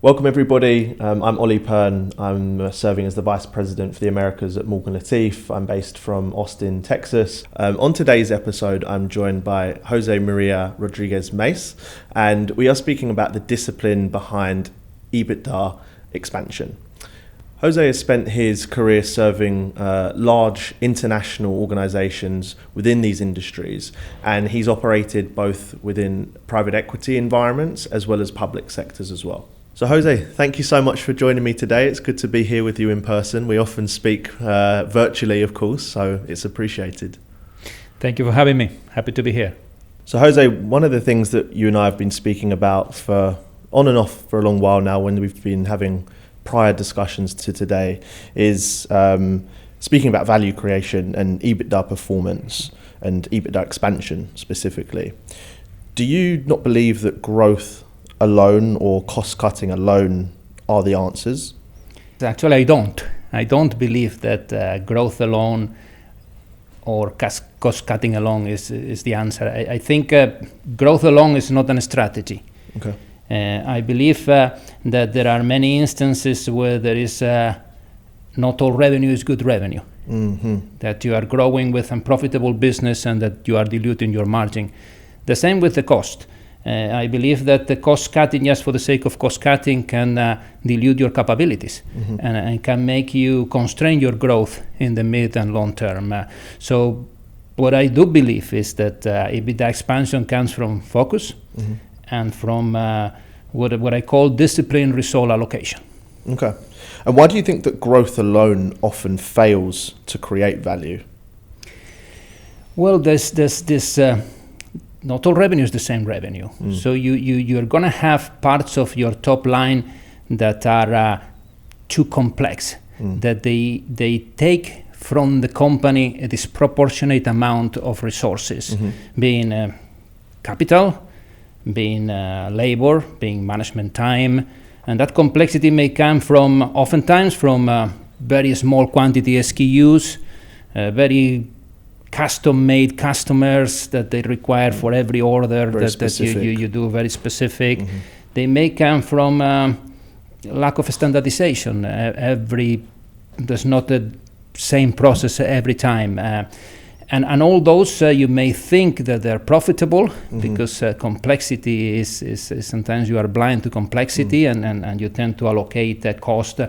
Welcome everybody, I'm Ollie Pearn. I'm serving as the Vice President for the Americas at Morgan Latif. I'm based from Austin, Texas. On today's episode, I'm joined by José María Rodríguez-Meis, and we are speaking about the discipline behind EBITDA expansion. José has spent his career serving large international organizations within these industries, and he's operated both within private equity environments as well as public sectors as well. So José, thank you so much for joining me today. It's good to be here with you in person. We often speak virtually, of course, so it's appreciated. Thank you for having me. Happy to be here. So José, one of the things that you and I have been speaking about for on and off for a long while now, when we've been having prior discussions to today, is speaking about value creation and EBITDA performance and EBITDA expansion specifically. Do you not believe that growth alone or cost cutting alone are the answers? Actually, I don't. I don't believe that growth alone or cost cutting alone is the answer. I think growth alone is not a strategy. Okay. I believe that there are many instances where there is not all revenue is good revenue. Mm-hmm. That you are growing with unprofitable business and that you are diluting your margin. The same with the cost. I believe that the cost cutting just for the sake of cost cutting can dilute your capabilities, mm-hmm. and can make you constrain your growth in the mid and long term. So what I do believe is that EBITDA expansion comes from focus, mm-hmm. and from what I call disciplined resource allocation. Okay. And why do you think that growth alone often fails to create value? Well, there's this... not all revenue is the same revenue. So you're going to have parts of your top line that are too complex, that they take from the company a disproportionate amount of resources, mm-hmm. being capital, being labor, being management time. And that complexity may come from, oftentimes, from very small quantity SKUs, very custom-made customers that they require for every order that you do, very specific. Mm-hmm. They may come from lack of standardization. There's not the same process every time. And all those, you may think that they're profitable, mm-hmm. because complexity is sometimes you are blind to complexity, mm-hmm. and you tend to allocate cost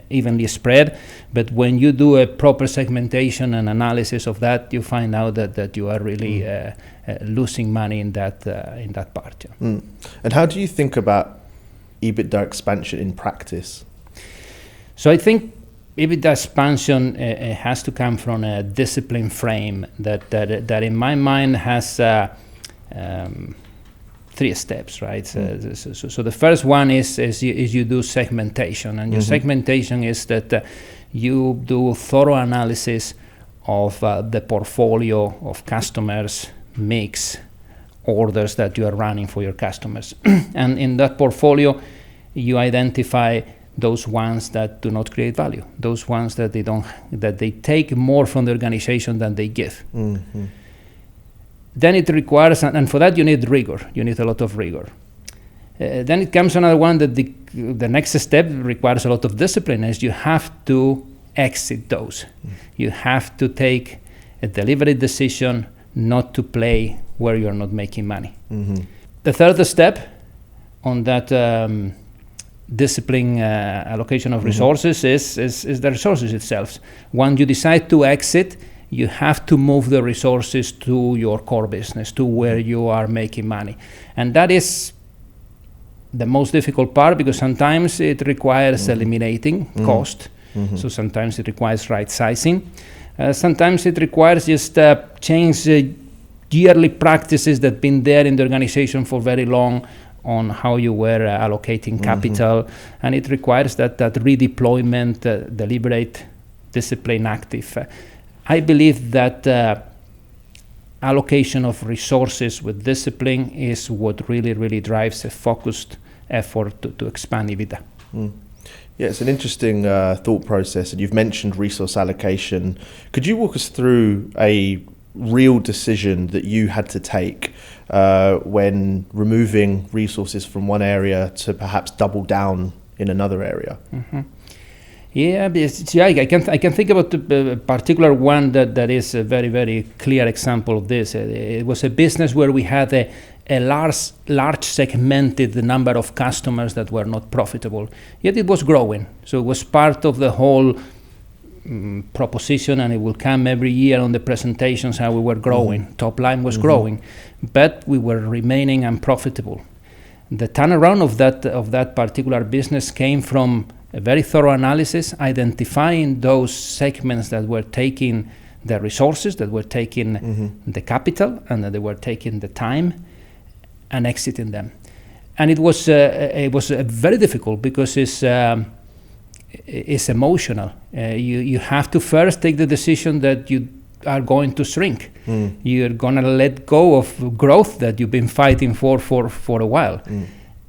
evenly spread. But when you do a proper segmentation and analysis of that, you find out that you are really losing money in that part. Yeah. Mm. And how do you think about EBITDA expansion in practice? So I think EBITDA expansion has to come from a discipline frame that in my mind has 3 steps, right? So the first one is you do segmentation, and your mm-hmm. segmentation is that you do thorough analysis of the portfolio of customers, mix, orders that you are running for your customers. And in that portfolio, you identify those ones that do not create value, those ones that they take more from the organization than they give. Mm-hmm. Then it requires, and for that you need rigor. You need a lot of rigor. Then it comes another one that the next step requires a lot of discipline, is you have to exit those. Mm. You have to take a deliberate decision not to play where you're not making money. Mm-hmm. The third step on that discipline allocation of resources mm-hmm. is the resources itself. When you decide to exit, you have to move the resources to your core business, to where you are making money. And that is the most difficult part, because sometimes it requires mm-hmm. eliminating mm-hmm. cost. Mm-hmm. So sometimes it requires right sizing. Sometimes it requires just change yearly practices that have been there in the organization for very long on how you were allocating capital. Mm-hmm. And it requires that redeployment, deliberate, discipline, active. I believe that allocation of resources with discipline is what really, really drives a focused effort to expand EBITDA. Mm. Yeah, it's an interesting thought process, and you've mentioned resource allocation. Could you walk us through a real decision that you had to take when removing resources from one area to perhaps double down in another area? Mm-hmm. I can think about a particular one that is a very, very clear example of this. It was a business where we had a large segmented number of customers that were not profitable, yet it was growing. So it was part of the whole proposition, and it will come every year on the presentations how we were growing. Mm-hmm. Top line was growing, but we were remaining unprofitable. The turnaround of that particular business came from a very thorough analysis, identifying those segments that were taking the resources, that were taking the capital, and that they were taking the time, and exiting them. And it was very difficult because it's emotional. You have to first take the decision that you are going to shrink. You're gonna let go of growth that you've been fighting for a while.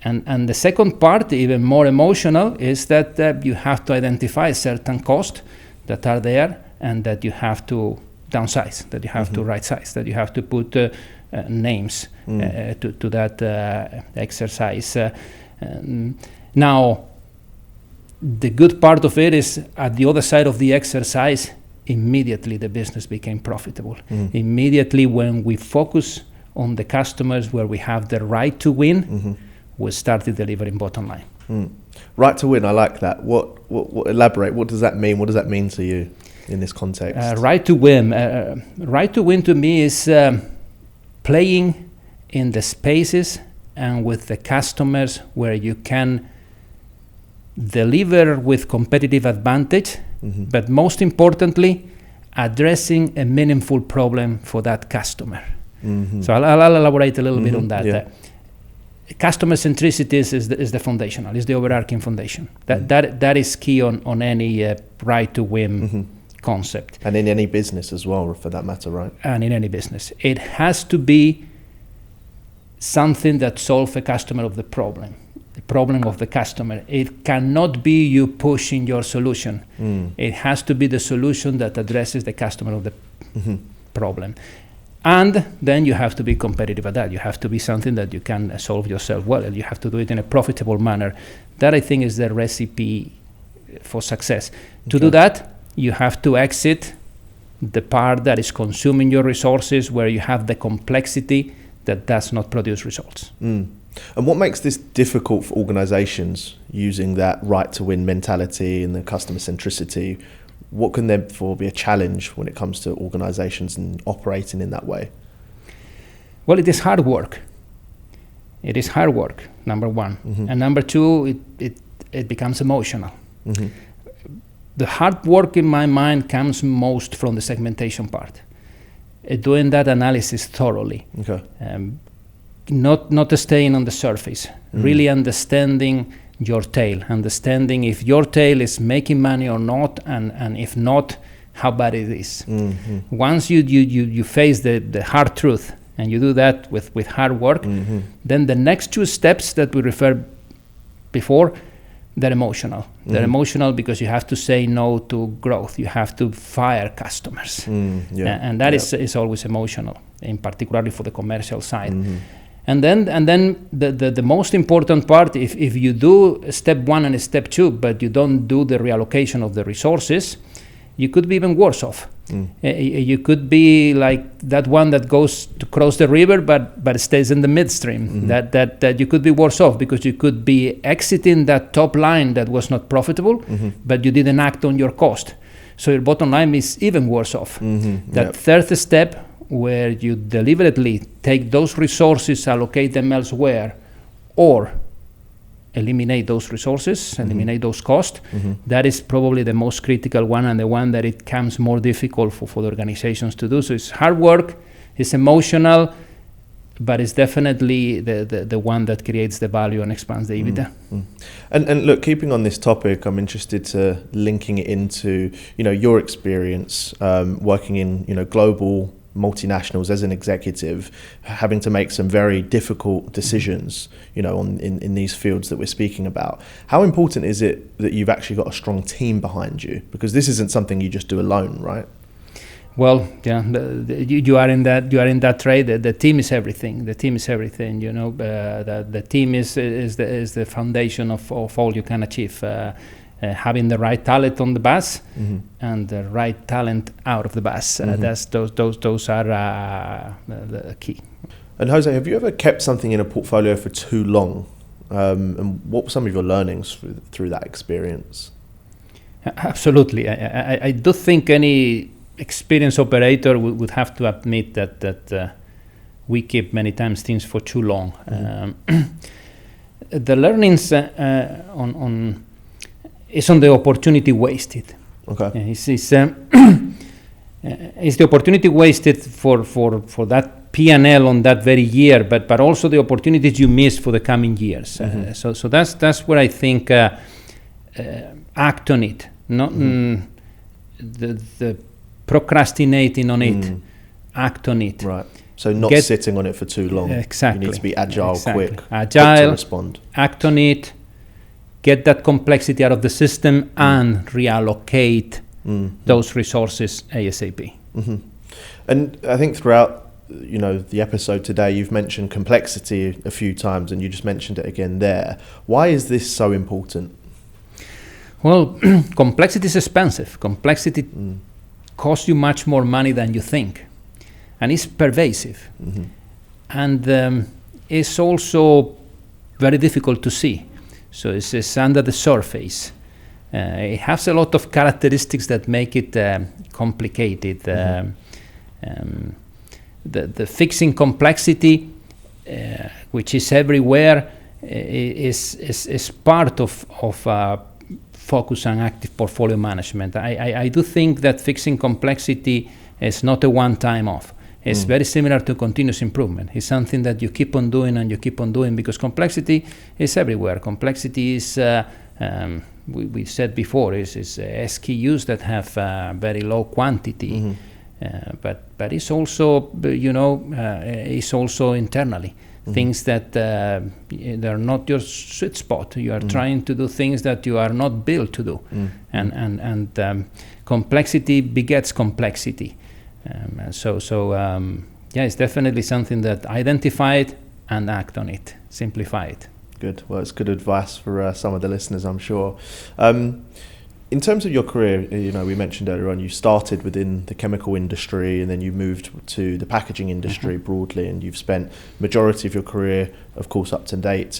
And the second part, even more emotional, is that you have to identify certain costs that are there and that you have to downsize, that you have to right size, that you have to put names to that exercise. Now, the good part of it is at the other side of the exercise, immediately the business became profitable. Immediately when we focus on the customers where we have the right to win, we started delivering bottom line. Right to win, I like that. What elaborate, what does that mean? What does that mean to you in this context? Right to win. Right to win to me is playing in the spaces and with the customers where you can deliver with competitive advantage, but most importantly, addressing a meaningful problem for that customer. So I'll elaborate a little bit on that. Yeah. Customer centricity is the foundational, is the overarching foundation. That is key on any right to win concept. And in any business as well, for that matter, right? And in any business. It has to be something that solves a customer of the problem of the customer. It cannot be you pushing your solution. It has to be the solution that addresses the customer of the problem. And then you have to be competitive at that. You have to be something that you can solve yourself well, and you have to do it in a profitable manner. That, I think, is the recipe for success. To do that, you have to exit the part that is consuming your resources, where you have the complexity that does not produce results. And what makes this difficult for organizations using that right to win mentality and the customer centricity? What can therefore be a challenge when it comes to organizations and operating in that way? Well, it is hard work. It is hard work, number one. And number two, it becomes emotional. The hard work in my mind comes most from the segmentation part. Doing that analysis thoroughly. Not staying on the surface, really understanding your tail, understanding if your tail is making money or not, and if not, how bad it is. Once you face the hard truth, and you do that with hard work, then the next two steps that we referred before, they're emotional. They're emotional because you have to say no to growth. You have to fire customers. And that is always emotional, in particularly for the commercial side. And then the most important part, if you do step one and step two, but you don't do the reallocation of the resources, you could be even worse off. You could be like that one that goes to cross the river, but stays in the midstream. That you could be worse off, because you could be exiting that top line that was not profitable, but you didn't act on your cost. So your bottom line is even worse off. That third step, where you deliberately take those resources, allocate them elsewhere, or eliminate those resources, eliminate those costs, that is probably the most critical one, and the one that it comes more difficult for the organizations to do. So it's hard work, it's emotional, but it's definitely the one that creates the value and expands the EBITDA. And look, keeping on this topic, I'm interested to linking it into your experience working in global multinationals as an executive, having to make some very difficult decisions, in these fields that we're speaking about. How important is it that you've actually got a strong team behind you? Because this isn't something you just do alone, right? Well, yeah, you are in that trade. The team is everything. The team is everything. The team is the foundation of all you can achieve. Having the right talent on the bus and the right talent out of the bus. Those are the key. And Jose, have you ever kept something in a portfolio for too long? And what were some of your learnings through that experience? Absolutely. I do think any experienced operator would have to admit that we keep many times things for too long. The learnings on the opportunity wasted. Okay. It's the opportunity wasted for that P&L on that very year, but also the opportunities you miss for the coming years. So that's where I think act on it, not the procrastinating on it. Act on it. Right. So not sitting on it for too long. Exactly. You need to be agile, quick to respond. Act on it. Get that complexity out of the system and reallocate those resources ASAP. And I think throughout the episode today, you've mentioned complexity a few times, and you just mentioned it again there. Why is this so important? Well, complexity is expensive. Complexity costs you much more money than you think, and it's pervasive. And it's also very difficult to see. So it's under the surface. It has a lot of characteristics that make it complicated. The fixing complexity, which is everywhere, is part of focus on active portfolio management. I do think that fixing complexity is not a one-time off. It's very similar to continuous improvement. It's something that you keep on doing and you keep on doing, because complexity is everywhere. Complexity is, we said before, is SKUs that have very low quantity, but it's also, it's also internally. Things that they're not your sweet spot. You are trying to do things that you are not built to do, and complexity begets complexity. It's definitely something that identify it and act on it, simplify it. Good. Well, it's good advice for some of the listeners, I'm sure. In terms of your career, we mentioned earlier on, you started within the chemical industry and then you moved to the packaging industry broadly, and you've spent majority of your career, of course, up to date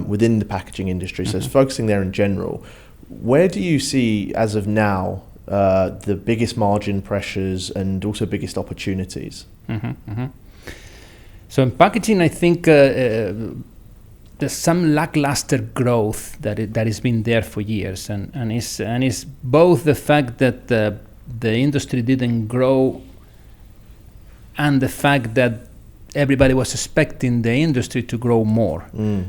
within the packaging industry. So it's focusing there in general. Where do you see, as of now, the biggest margin pressures and also biggest opportunities? So in packaging, I think there's some lackluster growth that has been there for years, and it's both the fact that the industry didn't grow and the fact that everybody was expecting the industry to grow more.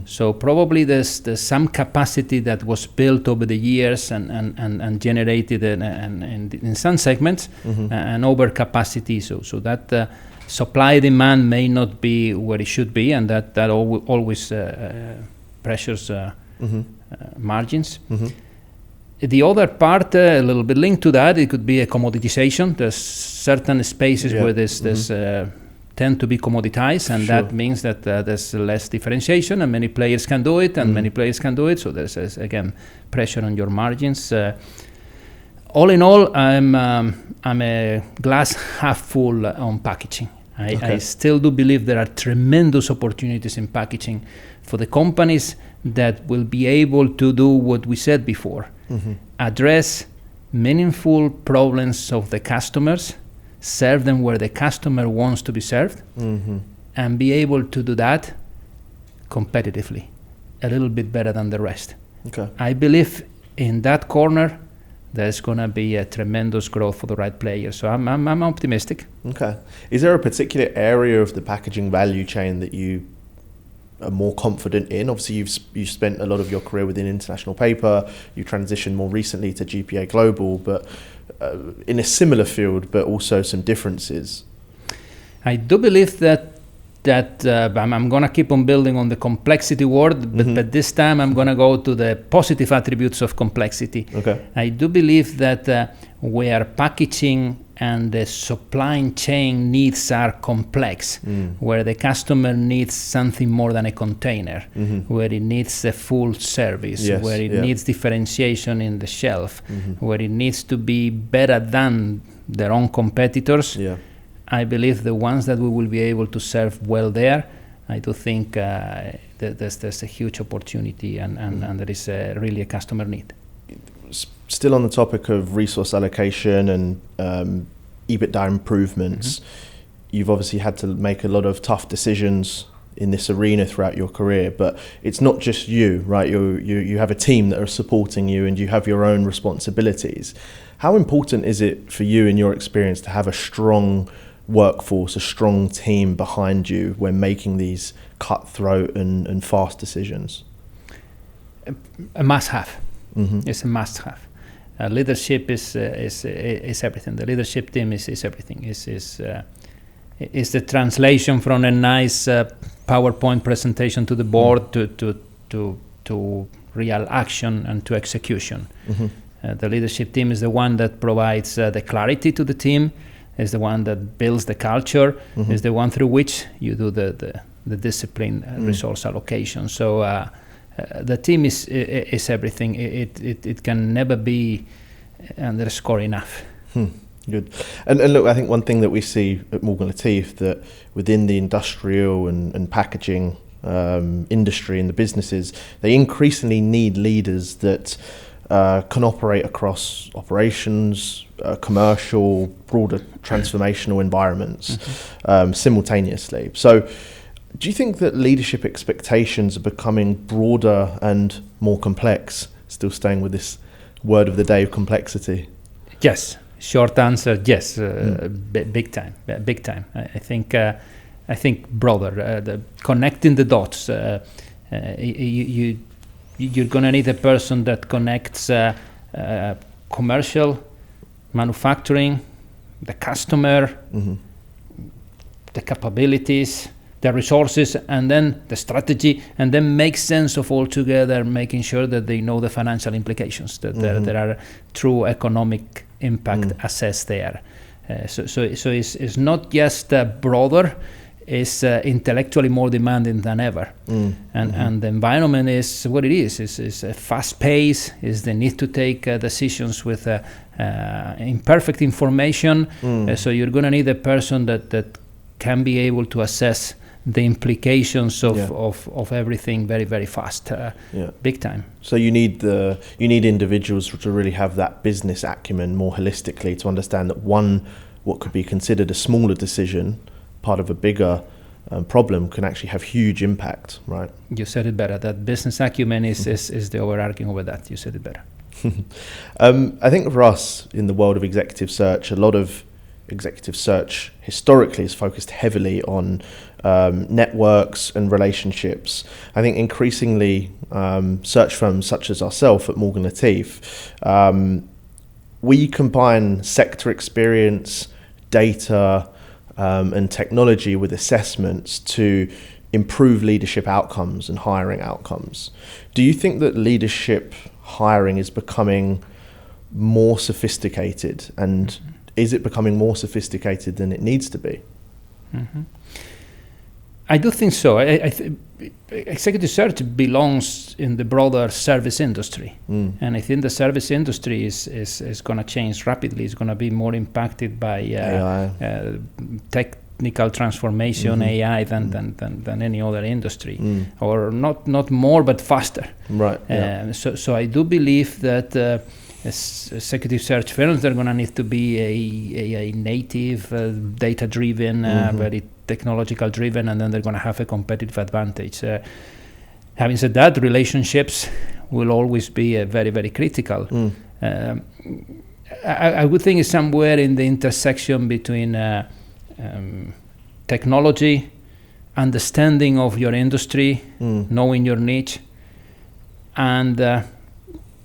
So probably there's some capacity that was built over the years and generated in some segments an overcapacity. So that supply demand may not be where it should be, and that always pressures margins. The other part, a little bit linked to that, it could be a commoditization. There's certain spaces where there's tend to be commoditized, and that means that there's less differentiation, and many players can do it, and many players can do it. So there's again pressure on your margins. All in all, I'm a glass half full on packaging. I still do believe there are tremendous opportunities in packaging for the companies that will be able to do what we said before, address meaningful problems of the customers, serve them where the customer wants to be served, and be able to do that competitively, a little bit better than the rest. I believe in that corner there's going to be a tremendous growth for the right players. So I'm optimistic. Okay. Is there a particular area of the packaging value chain that you are more confident in? Obviously, you've spent a lot of your career within International Paper. You transitioned more recently to GPA Global, but in a similar field, but also some differences. I do believe that I'm going to keep on building on the complexity word, but this time I'm going to go to the positive attributes of complexity. I do believe that where packaging and the supply chain needs are complex, where the customer needs something more than a container, where it needs a full service, where it needs differentiation in the shelf, where it needs to be better than their own competitors. I believe the ones that we will be able to serve well there, I do think that there's a huge opportunity and there is really a customer need. Still on the topic of resource allocation and EBITDA improvements, you've obviously had to make a lot of tough decisions in this arena throughout your career, but it's not just you, right? You have a team that are supporting you and you have your own responsibilities. How important is it for you in your experience to have a strong workforce, a strong team behind you when making these cutthroat and fast decisions? A must-have. It's a must-have. Leadership is everything. The leadership team is everything. Is the translation from a nice PowerPoint presentation to the board to real action and to execution. The leadership team is the one that provides the clarity to the team, is the one that builds the culture, is the one through which you do the discipline resource allocation. So the team is everything. It can never be underscored enough. Good. And look, I think one thing that we see at Morgan Latif, that within the industrial and packaging industry and the businesses, they increasingly need leaders that can operate across operations, commercial, broader transformational environments simultaneously. So do you think that leadership expectations are becoming broader and more complex? Still staying with this word of the day of complexity. Yes. Short answer, yes. Big time. I think broader. Connecting the dots. You're gonna need a person that connects commercial, manufacturing, the customer, the capabilities, the resources, and then the strategy, and then make sense of all together, making sure that they know the financial implications, that there are true economic impact assessed there. So it's not just broader, it's intellectually more demanding than ever. And the environment is what it is. It's a fast pace, is the need to take decisions with imperfect information. So you're going to need a person that can be able to assess the implications of everything very, very fast, big time. So you need individuals to really have that business acumen more holistically, to understand that what could be considered a smaller decision, part of a bigger problem, can actually have huge impact, right? You said it better. That business acumen is the overarching over that. You said it better. I think for us in the world of executive search, a lot of executive search historically is focused heavily on networks and relationships. I think increasingly search firms such as ourselves at Morgan Latif, we combine sector experience, data, and technology with assessments to improve leadership outcomes and hiring outcomes. Do you think that leadership hiring is becoming more sophisticated, and is it becoming more sophisticated than it needs to be? I do think so. Executive search belongs in the broader service industry, and I think the service industry is going to change rapidly. It's going to be more impacted by AI. Technical transformation, AI than any other industry, or not more but faster. Right. So I do believe that executive search firms are going to need to be a native, data-driven, very technological driven, and then they're going to have a competitive advantage. Having said that, relationships will always be very, very critical. I would think it's somewhere in the intersection between technology, understanding of your industry, knowing your niche, and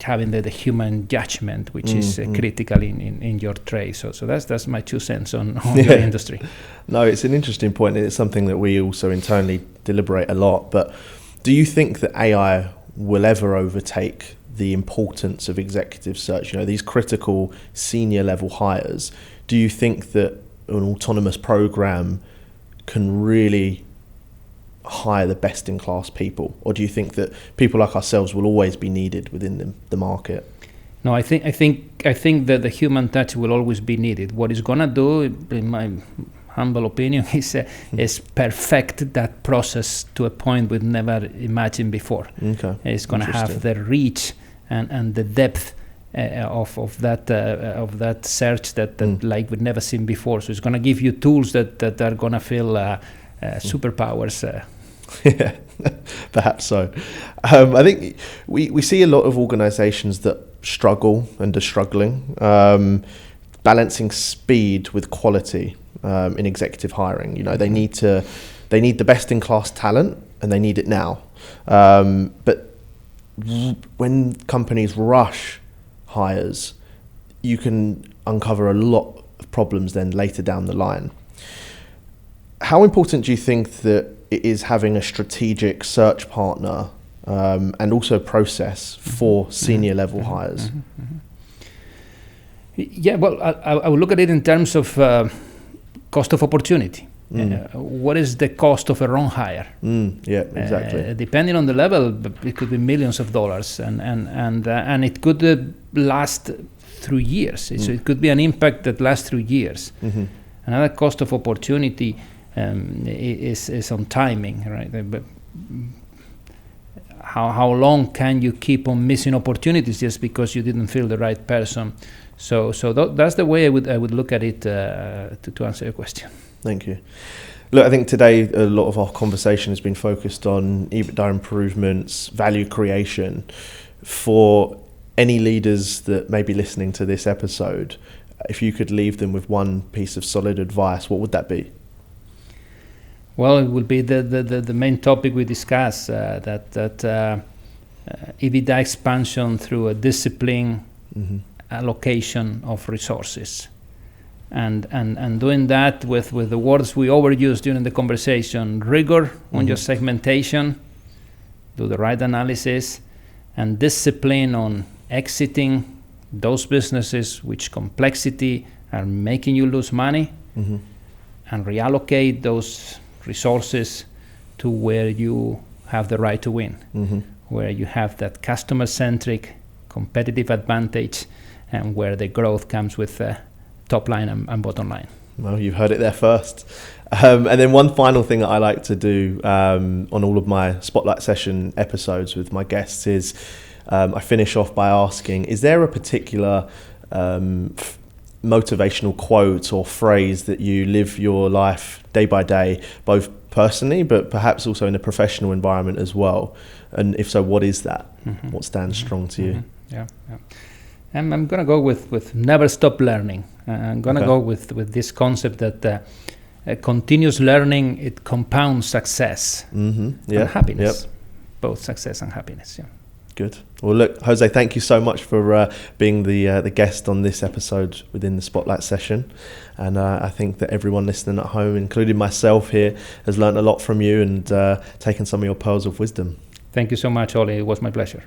having the human judgment, which is critical in your trade. So that's my 2 cents on your industry. No, it's an interesting point. It's something that we also internally deliberate a lot. But do you think that AI will ever overtake the importance of executive search, these critical senior level hires. Do you think that an autonomous program can really hire the best in class people, or do you think that people like ourselves will always be needed within the market? No, I think that the human touch will always be needed. What it's gonna do, in my humble opinion, is perfect that process to a point we've never imagined before. Okay. It's gonna have the reach and the depth of that search that like we've never seen before. So it's gonna give you tools that are gonna feel superpowers. Yeah, perhaps so. I think we see a lot of organizations that struggle and are struggling, balancing speed with quality in executive hiring. They need the best in class talent, and they need it now. But when companies rush hires, you can uncover a lot of problems then later down the line. How important do you think that it is having a strategic search partner and also process for senior level hires? Yeah, well, I would look at it in terms of cost of opportunity. What is the cost of a wrong hire? Yeah, exactly. Depending on the level, it could be millions of dollars, and it could last through years. So it could be an impact that lasts through years. Another cost of opportunity is on timing, right? But how long can you keep on missing opportunities just because you didn't feel the right person? So that's the way I would look at it to answer your question. Thank you. Look, I think today a lot of our conversation has been focused on EBITDA improvements, value creation. For any leaders that may be listening to this episode, if you could leave them with one piece of solid advice, what would that be? Well, it would be the main topic we discussed, that EBITDA expansion through a discipline, allocation of resources. And doing that with the words we overused during the conversation: rigor on your segmentation, do the right analysis, and discipline on exiting those businesses which complexity are making you lose money, and reallocate those resources to where you have the right to win, where you have that customer-centric competitive advantage, and where the growth comes with top line and bottom line. Well, you've heard it there first. And then one final thing that I like to do on all of my Spotlight Session episodes with my guests is I finish off by asking, is there a particular motivational quote or phrase that you live your life day by day, both personally but perhaps also in a professional environment as well? And if so, what is that? What stands strong to you? Yeah. I'm going to go with never stop learning. I'm going to go with this concept that continuous learning, it compounds success and happiness, both success and happiness. Yeah. Good. Well, look, Jose, thank you so much for being the guest on this episode within the Spotlight Session. And I think that everyone listening at home, including myself here, has learned a lot from you and taken some of your pearls of wisdom. Thank you so much, Ollie. It was my pleasure.